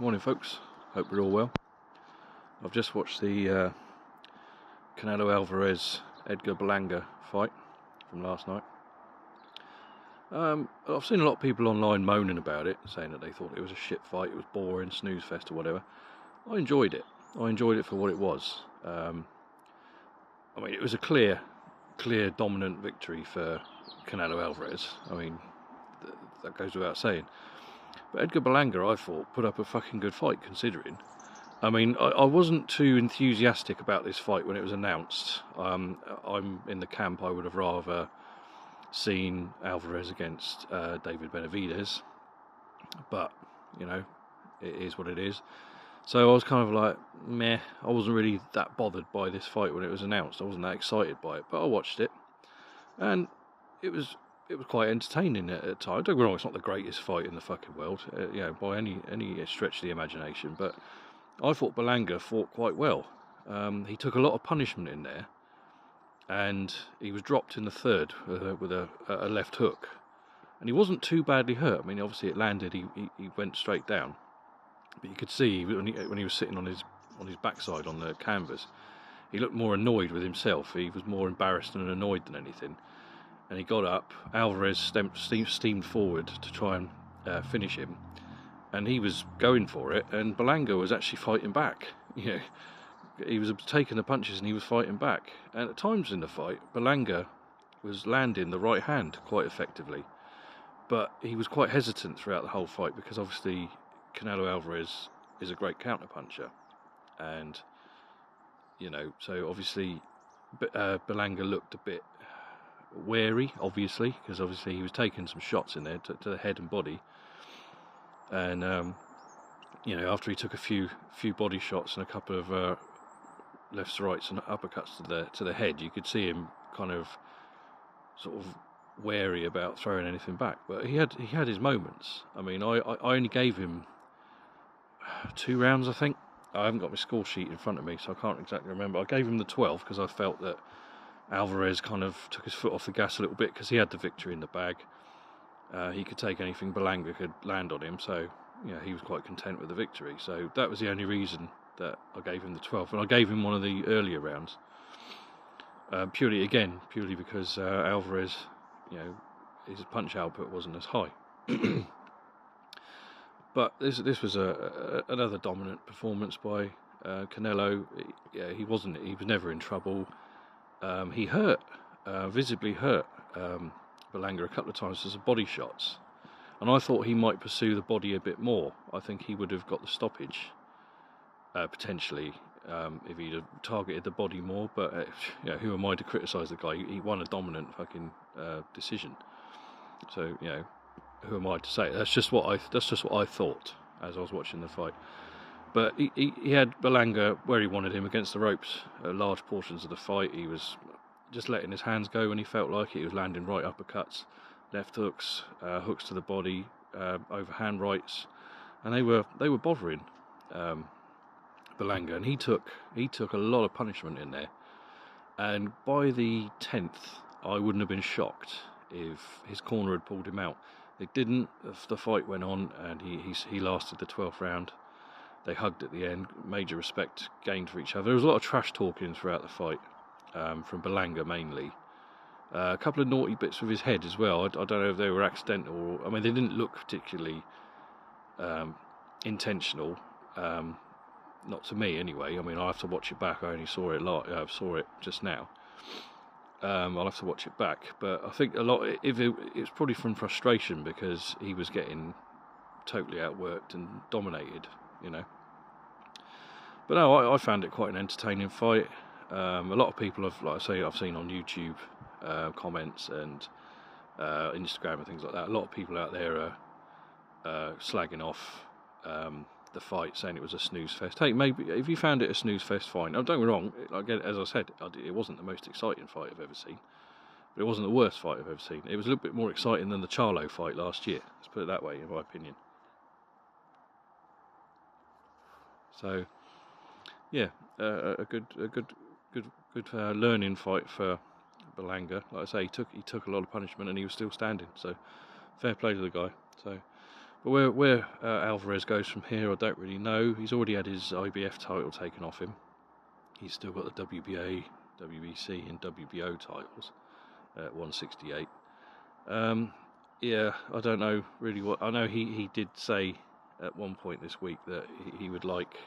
Morning folks, hope we're all well. I've just watched the Canelo Alvarez Edgar Berlanga fight from last night. I've seen a lot of people online moaning about it, saying that they thought it was a shit fight, it was boring, snooze fest or whatever. I enjoyed it for what it was. It was a clear dominant victory for Canelo Alvarez. That goes without saying. But Edgar Berlanga, I thought, put up a fucking good fight, considering. I wasn't too enthusiastic about this fight when it was announced. I'm in the camp I would have rather seen Alvarez against David Benavidez. But, it is what it is. So I was kind of like, meh. I wasn't really that bothered by this fight when it was announced. I wasn't that excited by it. But I watched it. And it was quite entertaining at times. Don't get me wrong, it's not the greatest fight in the fucking world, by any stretch of the imagination. But I thought Berlanga fought quite well. He took a lot of punishment in there, and he was dropped in the third with a left hook, and he wasn't too badly hurt. Obviously it landed. He went straight down, but you could see when he was sitting on his backside on the canvas, he looked more annoyed with himself. He was more embarrassed and annoyed than anything. And he got up. Alvarez steamed forward to try and finish him, and he was going for it. And Berlanga was actually fighting back. He was taking the punches and he was fighting back. And at times in the fight, Berlanga was landing the right hand quite effectively, but he was quite hesitant throughout the whole fight because obviously Canelo Alvarez is a great counter puncher, and so obviously Berlanga looked a bit wary, obviously, because obviously he was taking some shots in there to the head and body, and after he took a few body shots and a couple of lefts to rights and uppercuts to the head, you could see him kind of sort of wary about throwing anything back. But he had his moments. I only gave him 2 rounds, I think. I haven't got my score sheet in front of me, so I can't exactly remember. I gave him the 12 because I felt that Alvarez kind of took his foot off the gas a little bit because he had the victory in the bag. He could take anything Berlanga could land on him, so he was quite content with the victory. So that was the only reason that I gave him the 12, and I gave him one of the earlier rounds purely because Alvarez, his punch output wasn't as high. But this was another dominant performance by Canelo. He was never in trouble. He visibly hurt Berlanga a couple of times with some body shots, and I thought he might pursue the body a bit more. I think he would have got the stoppage potentially if he'd have targeted the body more. But who am I to criticise the guy? He won a dominant fucking decision. So who am I to say? That's just what I thought as I was watching the fight. But he had Berlanga where he wanted him against the ropes. Large portions of the fight, he was just letting his hands go when he felt like it. He was landing right uppercuts, left hooks, hooks to the body, overhand rights, and they were bothering Berlanga. And he took a lot of punishment in there. And by the 10th, I wouldn't have been shocked if his corner had pulled him out. They didn't. The fight went on, and he lasted the 12th round. They hugged at the end, major respect gained for each other. There was a lot of trash talking throughout the fight, from Berlanga mainly. A couple of naughty bits with his head as well. I don't know if they were accidental. They didn't look particularly intentional. Not to me, anyway. I'll have to watch it back. I only saw it saw it just now. I'll have to watch it back. But I think a lot. It's probably from frustration because he was getting totally outworked and dominated. But no, I found it quite an entertaining fight. A lot of people I've seen on YouTube comments and Instagram and things like that. A lot of people out there are slagging off the fight, saying it was a snooze fest. Hey, maybe if you found it a snooze fest, fine. Don't get me wrong. Again, as I said, it wasn't the most exciting fight I've ever seen, but it wasn't the worst fight I've ever seen. It was a little bit more exciting than the Charlo fight last year. Let's put it that way, in my opinion. So, yeah, a good learning fight for Berlanga. Like I say, he took a lot of punishment and he was still standing. So, fair play to the guy. So, But where Alvarez goes from here, I don't really know. He's already had his IBF title taken off him. He's still got the WBA, WBC and WBO titles at 168. Yeah, I don't know really what... I know he did say at one point this week that he would like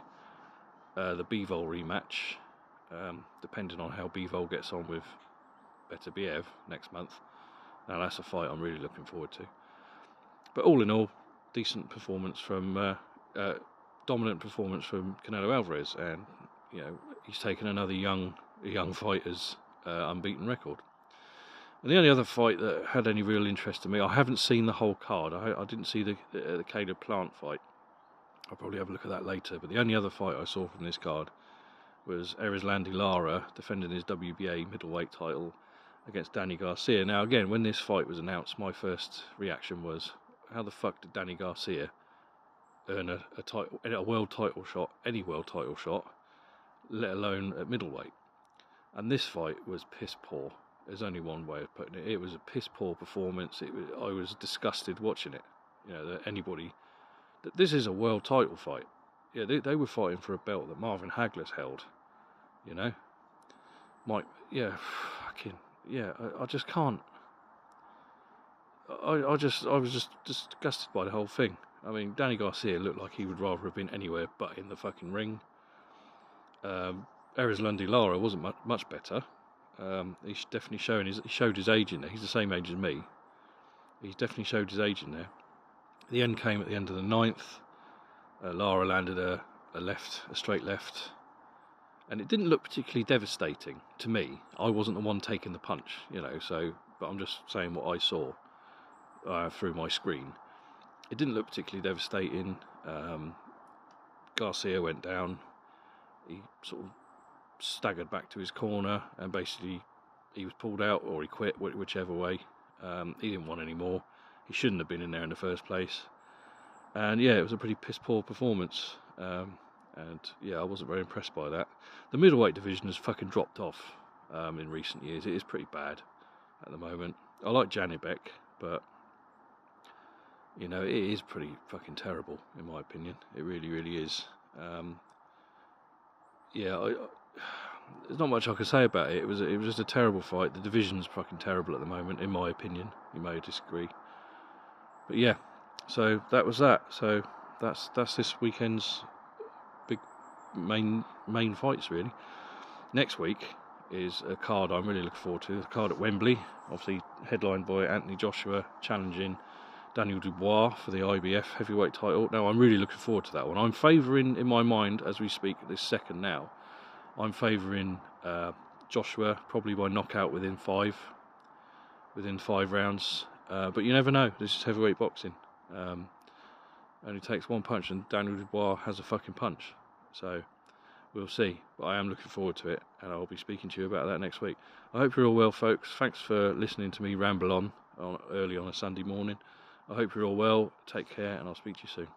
the Bivol rematch, depending on how Bivol gets on with Beterbiev next month. Now that's a fight I'm really looking forward to. But all in all, decent performance from... dominant performance from Canelo Alvarez, and he's taken another young fighter's unbeaten record. And the only other fight that had any real interest to me, I haven't seen the whole card. I didn't see the Caleb Plant fight. I'll probably have a look at that later. But the only other fight I saw from this card was Erislandy Lara defending his WBA Middleweight title against Danny Garcia. Now again, when this fight was announced, my first reaction was, how the fuck did Danny Garcia earn a title, a world title shot, any world title shot, let alone at middleweight? And this fight was piss poor. There's only one way of putting it. It was a piss poor performance. I was disgusted watching it. That anybody... This is a world title fight. Yeah, they were fighting for a belt that Marvin Hagler's held. I just can't... I was just disgusted by the whole thing. I mean, Danny Garcia looked like he would rather have been anywhere but in the fucking ring. Erislandy Lara wasn't much better. He's definitely he showed his age in there. He's the same age as me. He's definitely showed his age in there. The end came at the end of the 9th. Lara landed a straight left, and it didn't look particularly devastating to me. I wasn't the one taking the punch, but I'm just saying what I saw through my screen. It didn't look particularly devastating. Garcia went down. He sort of staggered back to his corner, and basically he was pulled out, or he quit, whichever way. He didn't want any more. He shouldn't have been in there in the first place. And yeah, it was a pretty piss poor performance. I wasn't very impressed by that. The middleweight division has fucking dropped off in recent years. It is pretty bad at the moment. I like Janibek, but it is pretty fucking terrible in my opinion. It really, really is. There's not much I can say about it. It was just a terrible fight. The division's fucking terrible at the moment, in my opinion. You may disagree, but yeah. So that was that. So that's this weekend's big main fights really. Next week is a card I'm really looking forward to. The card at Wembley, obviously headlined by Anthony Joshua challenging Daniel Dubois for the IBF heavyweight title. Now I'm really looking forward to that one. I'm favouring, in my mind as we speak this second now, I'm favouring Joshua probably by knockout within five rounds. But you never know. This is heavyweight boxing. Only takes one punch, and Daniel Dubois has a fucking punch. So we'll see. But I am looking forward to it, and I'll be speaking to you about that next week. I hope you're all well, folks. Thanks for listening to me ramble on early on a Sunday morning. I hope you're all well. Take care, and I'll speak to you soon.